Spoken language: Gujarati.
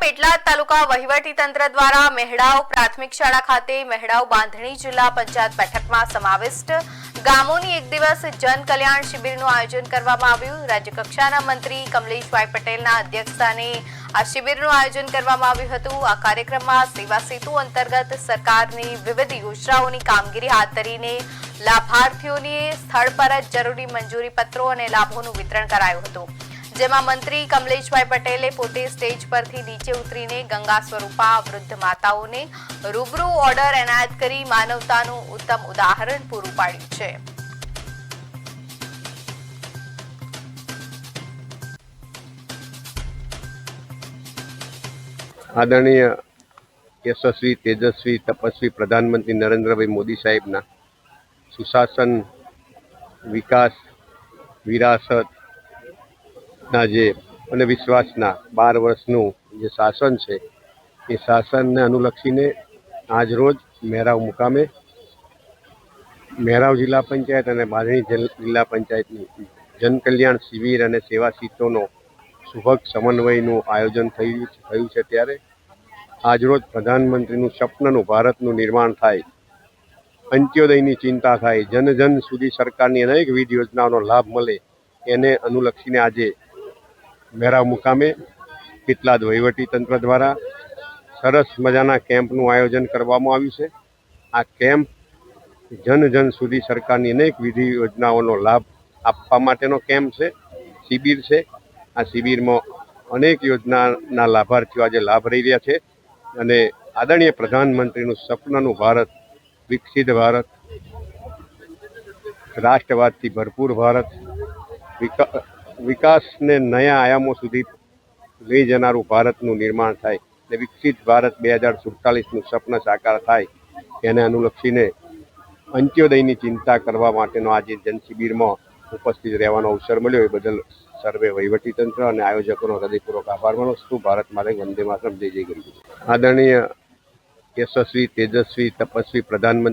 પેટલાદ તાલુકા વહીવટીતંત્ર દ્વારા મહેડાવ પ્રાથમિક શાળા ખાતે મહેડાવ બાંધણી જિલ્લા પંચાયત બેઠકમાં સમાવિષ્ટ ગામોની એક દિવસ જન કલ્યાણ શિબિરનું આયોજન કરવામાં આવ્યું। રાજ્યકક્ષાના મંત્રી કમલેશભાઈ પટેલના અધ્યક્ષસ્થાને આ શિબિરનું આયોજન કરવામાં આવ્યું હતું। આ કાર્યક્રમમાં સેવા સેતુ અંતર્ગત સરકારની વિવિધ યોજનાઓની કામગીરી હાથ ધરીને લાભાર્થીઓને સ્થળ પર જ જરૂરી મંજૂરી પત્રો અને લાભોનું વિતરણ કરાયું હતું, જેમાં મંત્રી કમલેશભાઈ પટેલે પોતે સ્ટેજ પરથી નીચે ઉતરીને ગંગા સ્વરૂપા વૃદ્ધ માતાઓને રૂબરૂ ઓર્ડર એનાયત કરી માનવતાનું ઉત્તમ ઉદાહરણ પૂરું પાડ્યું છે। આદરણીય યશસ્વી તેજસ્વી તપસ્વી પ્રધાનમંત્રી નરેન્દ્રભાઈ મોદી સાહેબના સુશાસન વિકાસ વિરાસતના જે અને વિશ્વાસના 12 વર્ષનું જે શાસન છે એ શાસનને અનુલક્ષીને આજરોજ મહેરાવ મુકામે મહેરાવ જિલ્લા પંચાયત અને બાંધણી જિલ્લા પંચાયતની જનકલ્યાણ શિબિર અને સેવા સીટોનો સુભગ સમન્વયનું આયોજન થયું છે। ત્યારે આજરોજ પ્રધાનમંત્રીનું સપનાનું ભારતનું નિર્માણ થાય, અંત્યોદયની ચિંતા થાય, જન જન સુધી સરકારની અનેકવિધ યોજનાઓનો લાભ મળે, એને અનુલક્ષીને આજે મહેરાવ મુકામે પેટલાદ વહીવટીતંત્ર દ્વારા સરસ મજાના કેમ્પનું આયોજન કરવામાં આવ્યું છે। આ કેમ્પ જન જન સુધી સરકારની અનેકવિધ યોજનાઓનો લાભ આપવા માટેનો કેમ્પ છે, શિબિર છે। આ શિબિરમાં અનેક યોજનાના લાભાર્થીઓ આજે લાભ લઈ રહ્યા છે અને આદરણીય પ્રધાનમંત્રીનું સપનાનું ભારત, વિકસિત ભારત, રાષ્ટ્રવાદથી ભરપૂર ભારત, વિકાસને નયા આયામો સુધી લઈ જનારું ભારતનું નિર્માણ થાય અને વિકસિત ભારત 2047નું સપના સાકાર થાય, એને અનુલક્ષીને અંત્યોદયની ચિંતા કરવા માટેનો આજે જનશિબિરમાં ઉપસ્થિત રહેવાનો અવસર મળ્યો, એ બદલ સર્વે વહીવટીતંત્ર અને આયોજકોનો હૃદયપૂર્વક આભાર માનું છું। ભારત માતે વંદે માતરમ, જય જય ગરવી। આદરણીય યશસ્વી તેજસ્વી તપસ્વી પ્રધાનમંત્રી